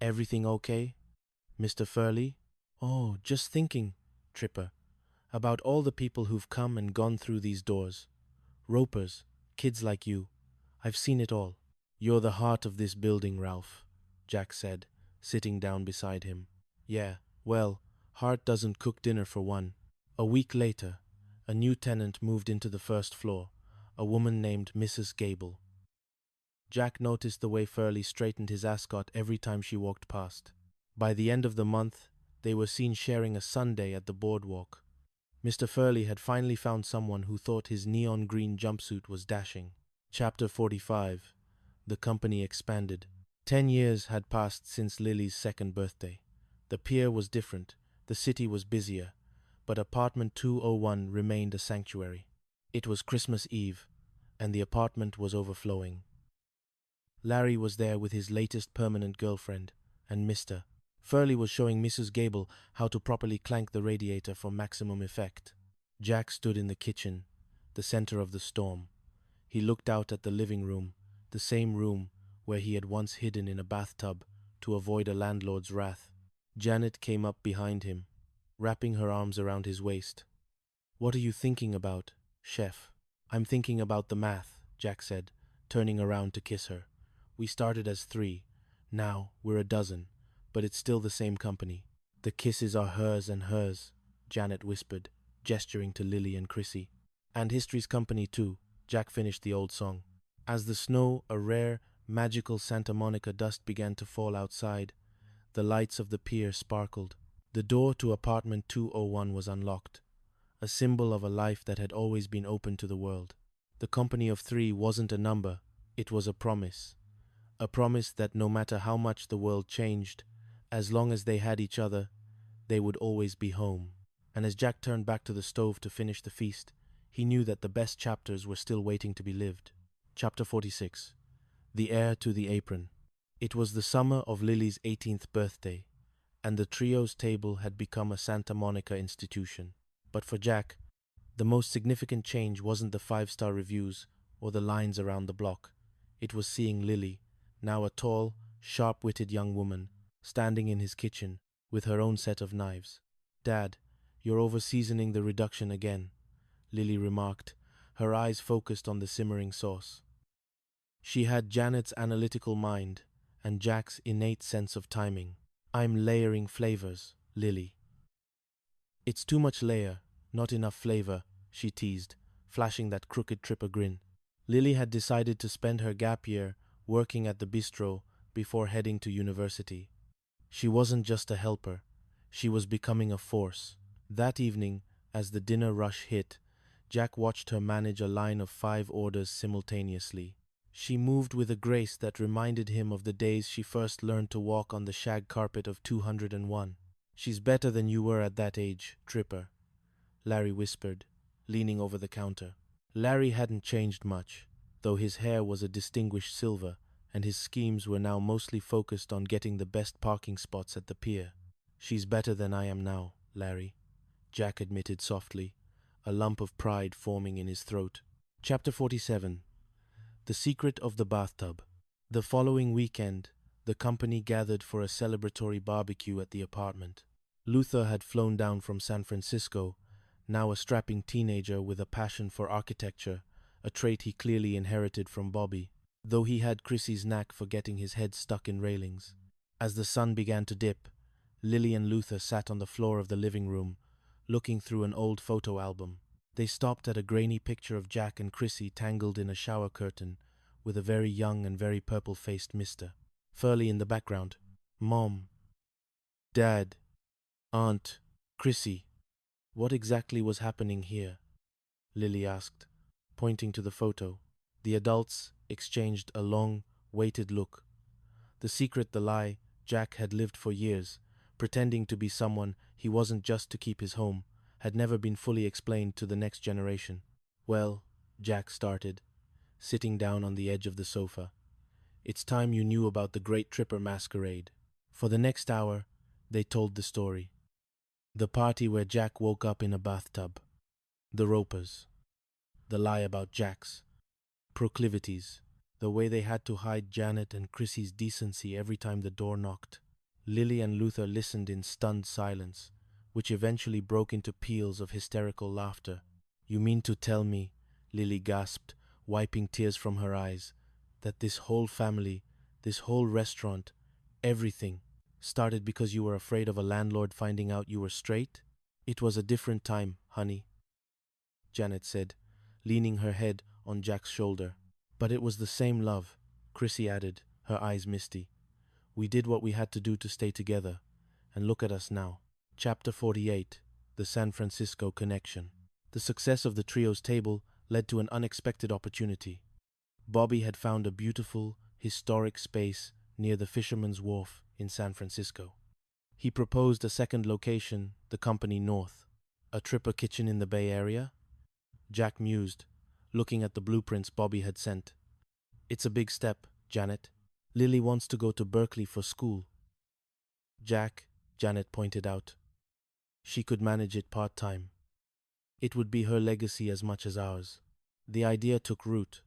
Everything okay, Mr. Furley? Oh, just thinking, Tripper, about all the people who've come and gone through these doors. Ropers, kids like you. I've seen it all. You're the heart of this building, Ralph, Jack said, sitting down beside him. Yeah, well, heart doesn't cook dinner for one. A week later, a new tenant moved into the first floor, a woman named Mrs. Gable. Jack noticed the way Furley straightened his ascot every time she walked past. By the end of the month, they were seen sharing a sundae at the boardwalk. Mr. Furley had finally found someone who thought his neon green jumpsuit was dashing. Chapter 45. The company expanded. 10 years had passed since Lily's second birthday. The pier was different, the city was busier, but apartment 201 remained a sanctuary. It was Christmas Eve, and the apartment was overflowing. Larry was there with his latest permanent girlfriend, and Mr. Furley was showing Mrs. Gable how to properly clank the radiator for maximum effect. Jack stood in the kitchen, the center of the storm. He looked out at the living room, the same room where he had once hidden in a bathtub to avoid a landlord's wrath. Janet came up behind him, wrapping her arms around his waist. "What are you thinking about, Chef?" "I'm thinking about the math," Jack said, turning around to kiss her. "We started as 3. Now we're a dozen, but it's still the same company." "The kisses are hers and hers," Janet whispered, gesturing to Lily and Chrissy. "And history's company too," Jack finished the old song. As the snow, a rare, magical Santa Monica dust, began to fall outside, the lights of the pier sparkled. The door to apartment 201 was unlocked, a symbol of a life that had always been open to the world. The company of 3 wasn't a number, it was a promise. A promise that no matter how much the world changed, as long as they had each other, they would always be home. And as Jack turned back to the stove to finish the feast, he knew that the best chapters were still waiting to be lived. Chapter 46. The Heir to the Apron. It was the summer of Lily's 18th birthday, and the trio's table had become a Santa Monica institution. But for Jack, the most significant change wasn't the 5-star reviews or the lines around the block. It was seeing Lily, now a tall, sharp-witted young woman, standing in his kitchen with her own set of knives. "Dad, you're over-seasoning the reduction again," Lily remarked, her eyes focused on the simmering sauce. She had Janet's analytical mind and Jack's innate sense of timing. "I'm layering flavors, Lily." "It's too much layer, not enough flavor," she teased, flashing that crooked Tripper grin. Lily had decided to spend her gap year working at the bistro before heading to university. She wasn't just a helper, she was becoming a force. That evening, as the dinner rush hit, Jack watched her manage a line of 5 orders simultaneously. She moved with a grace that reminded him of the days she first learned to walk on the shag carpet of 201. "She's better than you were at that age, Tripper," Larry whispered, leaning over the counter. Larry hadn't changed much, though his hair was a distinguished silver, and his schemes were now mostly focused on getting the best parking spots at the pier. "She's better than I am now, Larry," Jack admitted softly, a lump of pride forming in his throat. Chapter 47. The Secret of the Bathtub. The following weekend, the company gathered for a celebratory barbecue at the apartment. Luther had flown down from San Francisco, now a strapping teenager with a passion for architecture, a trait he clearly inherited from Bobby, though he had Chrissy's knack for getting his head stuck in railings. As the sun began to dip, Lily and Luther sat on the floor of the living room, looking through an old photo album. They stopped at a grainy picture of Jack and Chrissy tangled in a shower curtain, with a very young and very purple-faced Mr. Furley in the background. "Mom, Dad, Aunt, Chrissy, what exactly was happening here?" Lily asked, pointing to the photo. The adults exchanged a long, weighted look. The secret, the lie, Jack had lived for years, pretending to be someone he wasn't just to keep his home, had never been fully explained to the next generation. "Well," Jack started, sitting down on the edge of the sofa, "it's time you knew about the Great Tripper Masquerade." For the next hour, they told the story. The party where Jack woke up in a bathtub. The Ropers. The lie about Jack's proclivities. The way they had to hide Janet and Chrissy's decency every time the door knocked. Lily and Luther listened in stunned silence, which eventually broke into peals of hysterical laughter. "You mean to tell me," Lily gasped, wiping tears from her eyes, "that this whole family, this whole restaurant, everything, started because you were afraid of a landlord finding out you were straight?" "It was a different time, honey," Janet said, leaning her head on Jack's shoulder. "But it was the same love," Chrissy added, her eyes misty. "We did what we had to do to stay together, and look at us now." Chapter 48: The San Francisco Connection. The success of the trio's table led to an unexpected opportunity. Bobby had found a beautiful, historic space near the Fisherman's Wharf in San Francisco. He proposed a second location, the Company North. A tripper kitchen in the Bay Area? Jack mused, looking at the blueprints Bobby had sent. "It's a big step, Janet. Lily wants to go to Berkeley for school." "Jack," Janet pointed out, "she could manage it part-time. It would be her legacy as much as ours." The idea took root.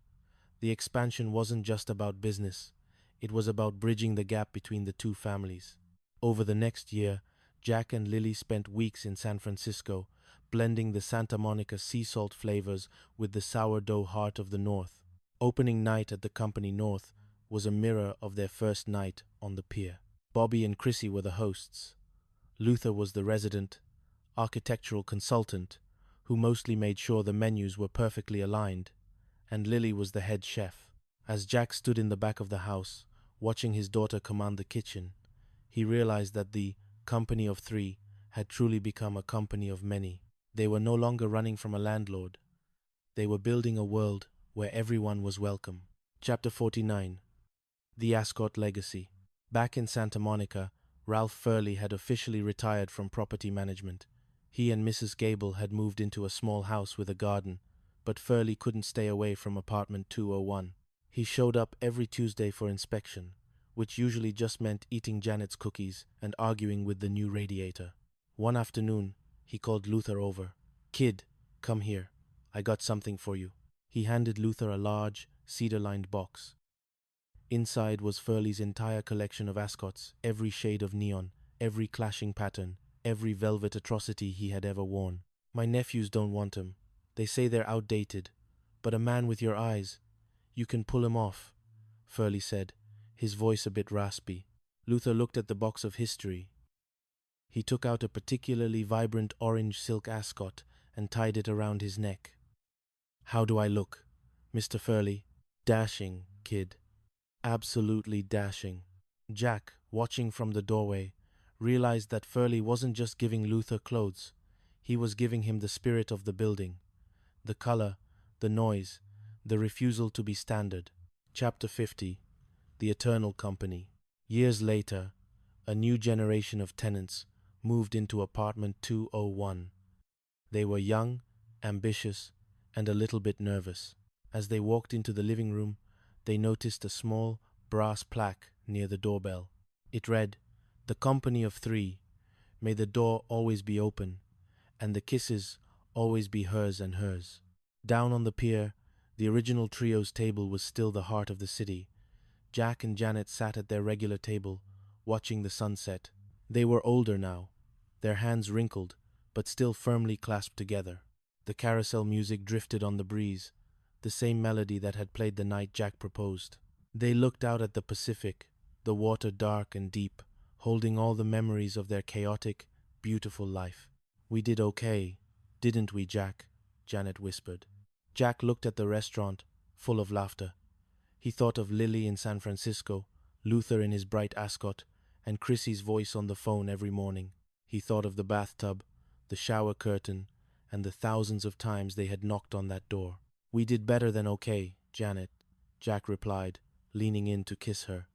The expansion wasn't just about business. It was about bridging the gap between the two families. Over the next year, Jack and Lily spent weeks in San Francisco, blending the Santa Monica sea salt flavors with the sourdough heart of the North. Opening night at the Company North was a mirror of their first night on the pier. Bobby and Chrissy were the hosts. Luther was the resident architectural consultant who mostly made sure the menus were perfectly aligned, and Lily was the head chef. As Jack stood in the back of the house, watching his daughter command the kitchen, he realized that the company of three had truly become a company of many. They were no longer running from a landlord. They were building a world where everyone was welcome. Chapter 49: The Ascot Legacy. Back in Santa Monica, Ralph Furley had officially retired from property management. He and Mrs. Gable had moved into a small house with a garden, but Furley couldn't stay away from apartment 201. He showed up every Tuesday for inspection, which usually just meant eating Janet's cookies and arguing with the new radiator. One afternoon, he called Luther over. "Kid, come here. I got something for you." He handed Luther a large, cedar-lined box. Inside was Furley's entire collection of ascots, every shade of neon, every clashing pattern, every velvet atrocity he had ever worn. "My nephews don't want 'em. They say they're outdated. But a man with your eyes, you can pull 'em off," Furley said, his voice a bit raspy. Luther looked at the box of history. He took out a particularly vibrant orange silk ascot and tied it around his neck. "How do I look, Mr. Furley?" "Dashing, kid. Absolutely dashing." Jack, watching from the doorway, realized that Furley wasn't just giving Luther clothes. He was giving him the spirit of the building. The color, the noise, the refusal to be standard. Chapter 50: The Eternal Company. Years later, a new generation of tenants moved into apartment 201. They were young, ambitious, and a little bit nervous. As they walked into the living room, they noticed a small brass plaque near the doorbell. It read, "The Company of Three. May the door always be open, and the kisses always be hers and hers." Down on the pier, the original trio's table was still the heart of the city. Jack and Janet sat at their regular table, watching the sunset. They were older now, their hands wrinkled, but still firmly clasped together. The carousel music drifted on the breeze, the same melody that had played the night Jack proposed. They looked out at the Pacific, the water dark and deep, holding all the memories of their chaotic, beautiful life. "We did okay, didn't we, Jack?" Janet whispered. Jack looked at the restaurant, full of laughter. He thought of Lily in San Francisco, Luther in his bright ascot, and Chrissy's voice on the phone every morning. He thought of the bathtub, the shower curtain, and the thousands of times they had knocked on that door. "We did better than okay, Janet," Jack replied, leaning in to kiss her.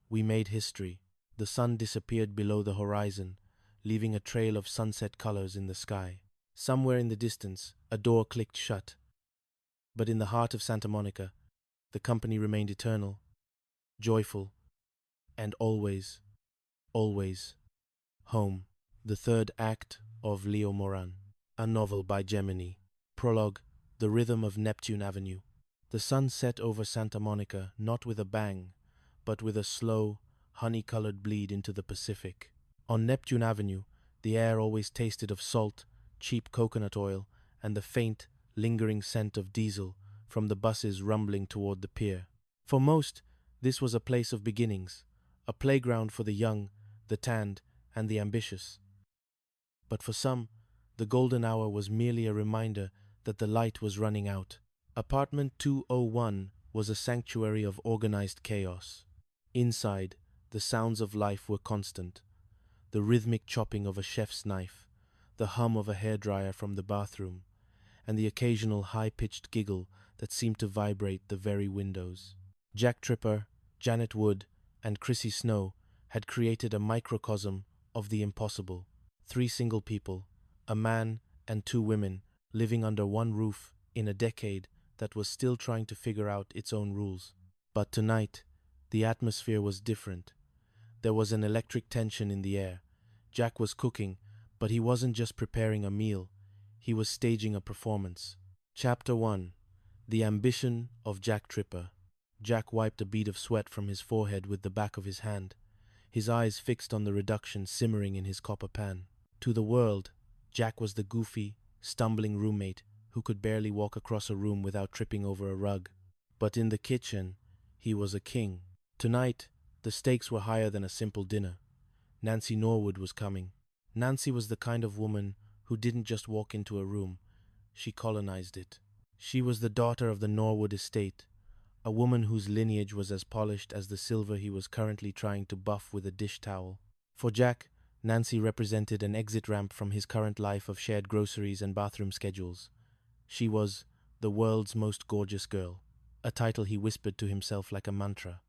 "We made history." The sun disappeared below the horizon, leaving a trail of sunset colors in the sky. Somewhere in the distance, a door clicked shut. But in the heart of Santa Monica, the company remained eternal, joyful, and always, always home. The third act of Leo Moran, a novel by Gemini. Prologue: The Rhythm of Neptune Avenue. The sun set over Santa Monica not with a bang, but with a slow, honey-colored bleed into the Pacific. On Neptune Avenue, the air always tasted of salt, cheap coconut oil, and the faint, lingering scent of diesel from the buses rumbling toward the pier. For most, this was a place of beginnings, a playground for the young, the tanned, and the ambitious. But for some, the golden hour was merely a reminder that the light was running out. Apartment 201 was a sanctuary of organized chaos. Inside, the sounds of life were constant. The rhythmic chopping of a chef's knife, the hum of a hairdryer from the bathroom, and the occasional high-pitched giggle that seemed to vibrate the very windows. Jack Tripper, Janet Wood, and Chrissy Snow had created a microcosm of the impossible. 3 single people, a man and 2 women, living under one roof in a decade that was still trying to figure out its own rules. But tonight, the atmosphere was different. There was an electric tension in the air. Jack was cooking, but he wasn't just preparing a meal. He was staging a performance. Chapter 1. The Ambition of Jack Tripper. Jack wiped a bead of sweat from his forehead with the back of his hand, his eyes fixed on the reduction simmering in his copper pan. To the world, Jack was the goofy, stumbling roommate who could barely walk across a room without tripping over a rug. But in the kitchen, he was a king. Tonight, the stakes were higher than a simple dinner. Nancy Norwood was coming. Nancy was the kind of woman who didn't just walk into a room, she colonized it. She was the daughter of the Norwood estate, a woman whose lineage was as polished as the silver he was currently trying to buff with a dish towel. For Jack, Nancy represented an exit ramp from his current life of shared groceries and bathroom schedules. She was the world's most gorgeous girl, a title he whispered to himself like a mantra.